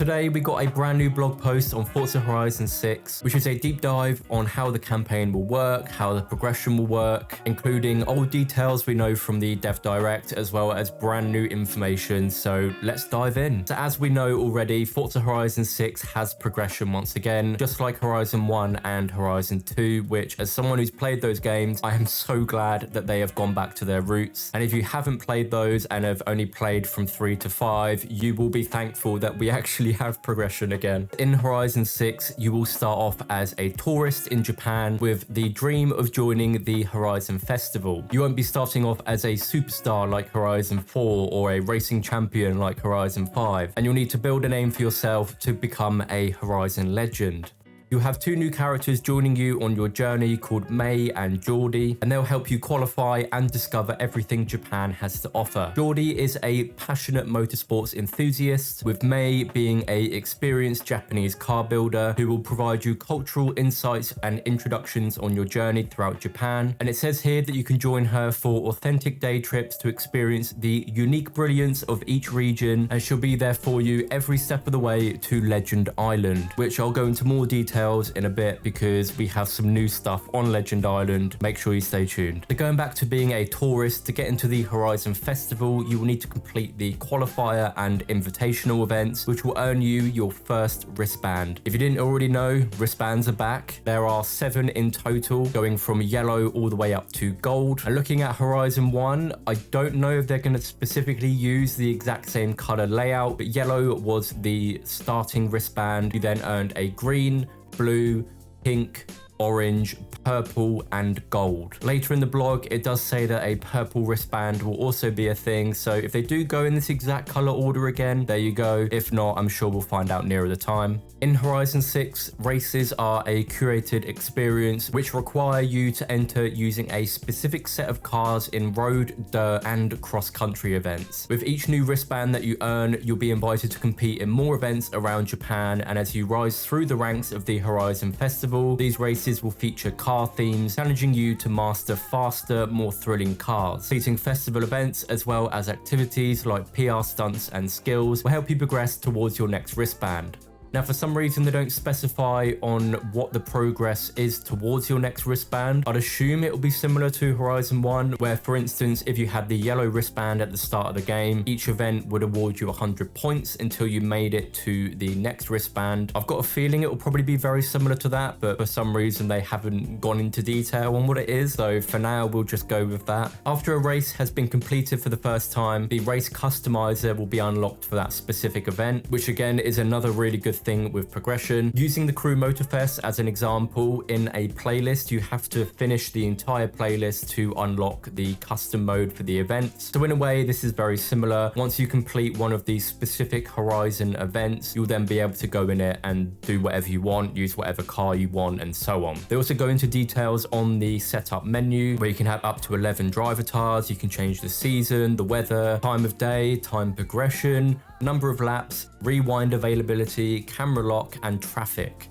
Today we got a brand new blog post on Forza Horizon 6, which is a deep dive on how the campaign will work, how the progression will work, including old details we know from the Dev Direct, as well as brand new information. So let's dive in. So as we know already, Forza Horizon 6 has progression once again, just like Horizon 1 and Horizon 2, which as someone who's played those games, I am so glad that they have gone back to their roots. And if you haven't played those and have only played from 3 to 5, you will be thankful that we actually have progression again. In Horizon 6, you will start off as a tourist in Japan with the dream of joining the Horizon Festival. You won't be starting off as a superstar like Horizon 4 or a racing champion like Horizon 5, and you'll need to build a name for yourself to become a Horizon legend. You'll have two new characters joining you on your journey called May and Geordie, and they'll help you qualify and discover everything Japan has to offer. Geordie is a passionate motorsports enthusiast, with May being an experienced Japanese car builder who will provide you cultural insights and introductions on your journey throughout Japan. And it says here that you can join her for authentic day trips to experience the unique brilliance of each region, and she'll be there for you every step of the way to Legend Island, which I'll go into more detail in a bit because we have some new stuff on Legend Island. Make sure you stay tuned. So going back to being a tourist, to get into the Horizon Festival, you will need to complete the qualifier and invitational events, which will earn you your first wristband. If you didn't already know, wristbands are back. There are 7 in total, going from yellow all the way up to gold. And looking at Horizon 1, I don't know if they're going to specifically use the exact same color layout, but yellow was the starting wristband. You then earned a green, blue, pink, orange, purple, and gold. Later in the blog, it does say that a purple wristband will also be a thing, so if they do go in this exact color order again, there you go. If not, I'm sure we'll find out nearer the time. In Horizon 6, races are a curated experience which require you to enter using a specific set of cars in road, dirt, and cross-country events. With each new wristband that you earn, you'll be invited to compete in more events around Japan, and as you rise through the ranks of the Horizon Festival, these races will feature car themes, challenging you to master faster, more thrilling cars. Completing festival events as well as activities like PR stunts and skills will help you progress towards your next wristband. Now, for some reason, they don't specify on what the progress is towards your next wristband. I'd assume it will be similar to Horizon 1, where, for instance, if you had the yellow wristband at the start of the game, each event would award you 100 points until you made it to the next wristband. I've got a feeling it will probably be very similar to that, but for some reason, they haven't gone into detail on what it is. So for now, we'll just go with that. After a race has been completed for the first time, the race customizer will be unlocked for that specific event, which again is another really good thing with progression. Using the Crew Motorfest as an example, in a playlist you have to finish the entire playlist to unlock the custom mode for the event. So in a way this is very similar. Once you complete one of these specific Horizon events, you'll then be able to go in it and do whatever you want, use whatever car you want, and so on. They also go into details on the setup menu where you can have up to 11 drive avatars. You can change the season, the weather, time of day, time progression, number of laps, rewind availability, camera lock, and traffic.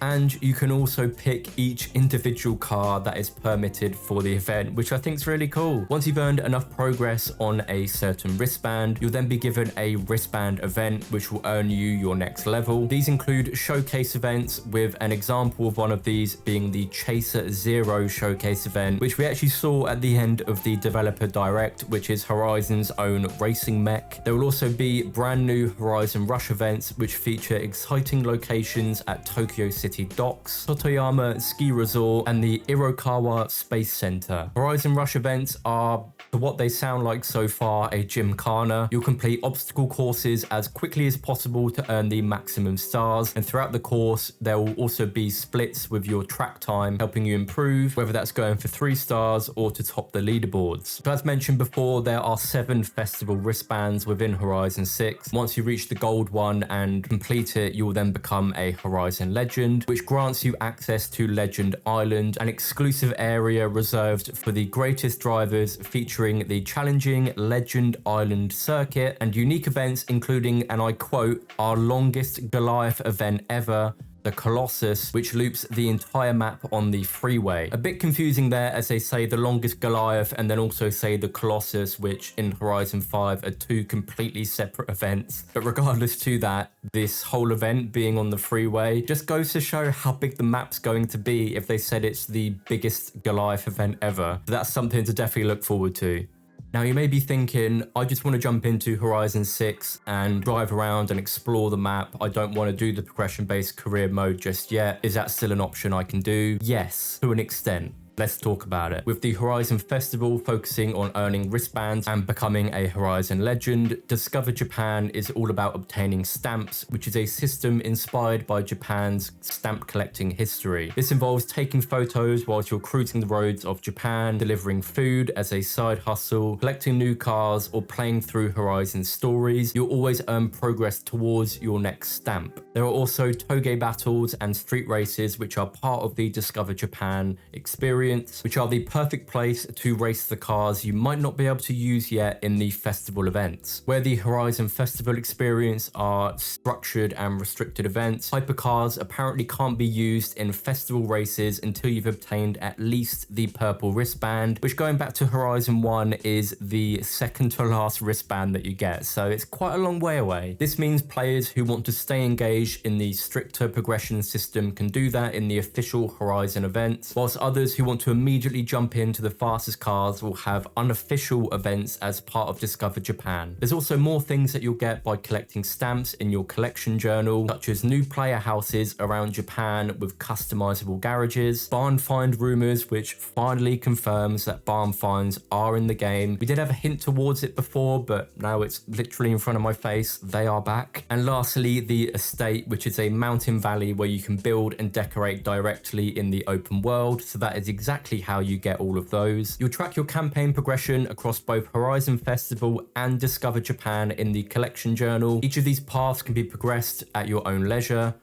And you can also pick each individual car that is permitted for the event, which I think is really cool. Once you've earned enough progress on a certain wristband, you'll then be given a wristband event, which will earn you your next level. These include showcase events, with an example of one of these being the Chaser Zero showcase event, which we actually saw at the end of the Developer Direct, which is Horizon's own racing mech. There will also be brand new Horizon Rush events, which feature exciting locations at Tokyo City Docks, Totoyama Ski Resort, and the Irokawa Space Center. Horizon Rush events are, to what they sound like so far, a gymkhana. You'll complete obstacle courses as quickly as possible to earn the maximum stars, and throughout the course there will also be splits with your track time, helping you improve, whether that's going for 3 stars or to top the leaderboards. So as mentioned before, there are 7 festival wristbands within Horizon 6. Once you reach the gold one and complete it, you will then become a Horizon legend, which grants you access to Legend Island, an exclusive area reserved for the greatest drivers, featuring the challenging Legend Island circuit and unique events including, and I quote, "our longest Goliath event ever, the Colossus, which loops the entire map on the freeway. A bit confusing there as they say the longest Goliath and then also say the Colossus, which in Horizon 5 are two completely separate events. But regardless to that, this whole event being on the freeway just goes to show how big the map's going to be if they said it's the biggest Goliath event ever. So that's something to definitely look forward to. Now you may be thinking, I just want to jump into Horizon 6 and drive around and explore the map. I don't want to do the progression-based career mode just yet. Is that still an option I can do? Yes, to an extent. Let's talk about it. With the Horizon Festival focusing on earning wristbands and becoming a Horizon legend, Discover Japan is all about obtaining stamps, which is a system inspired by Japan's stamp collecting history. This involves taking photos whilst you're cruising the roads of Japan, delivering food as a side hustle, collecting new cars, or playing through Horizon stories. You'll always earn progress towards your next stamp. There are also toge battles and street races, which are part of the Discover Japan experience, which are the perfect place to race the cars you might not be able to use yet in the festival events. Where the Horizon Festival experience are structured and restricted events, hypercars apparently can't be used in festival races until you've obtained at least the purple wristband, which going back to Horizon 1 is the second to last wristband that you get, so it's quite a long way away. This means players who want to stay engaged in the stricter progression system can do that in the official Horizon events, whilst others who want to immediately jump into the fastest cars will have unofficial events as part of Discover Japan. There's also more things that you'll get by collecting stamps in your collection journal, such as new player houses around Japan with customizable garages, barn find rumors, which finally confirms that barn finds are in the game. We did have a hint towards it before, but now it's literally in front of my face. They are back. And lastly, the estate, which is a mountain valley where you can build and decorate directly in the open world. So that is exactly how you get all of those. You'll track your campaign progression across both Horizon Festival and Discover Japan in the collection journal. Each of these paths can be progressed at your own leisure.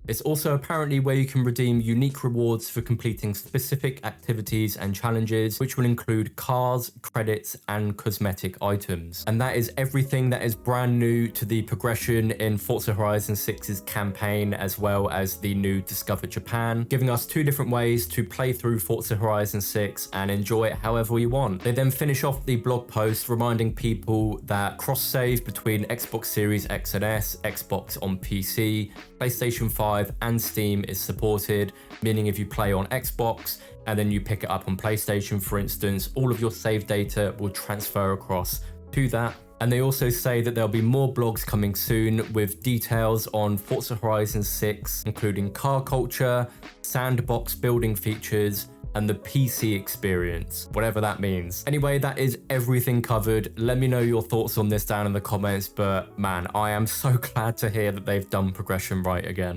It's also apparently where you can redeem unique rewards for completing specific activities and challenges, which will include cars, credits, and cosmetic items. And that is everything that is brand new to the progression in Forza Horizon 6's campaign, as well as the new Discover Japan, giving us two different ways to play through Forza Horizon 6 and enjoy it however you want. They then finish off the blog post reminding people that cross-save between Xbox Series X and S, Xbox on PC, PlayStation 5, and Steam is supported, meaning if you play on Xbox and then you pick it up on PlayStation, for instance, all of your save data will transfer across to that. And they also say that there'll be more blogs coming soon with details on Forza Horizon 6, including car culture, sandbox building features, and the PC experience, whatever that means. Anyway, that is everything covered. Let me know your thoughts on this down in the comments, but man, I am so glad to hear that they've done progression right again.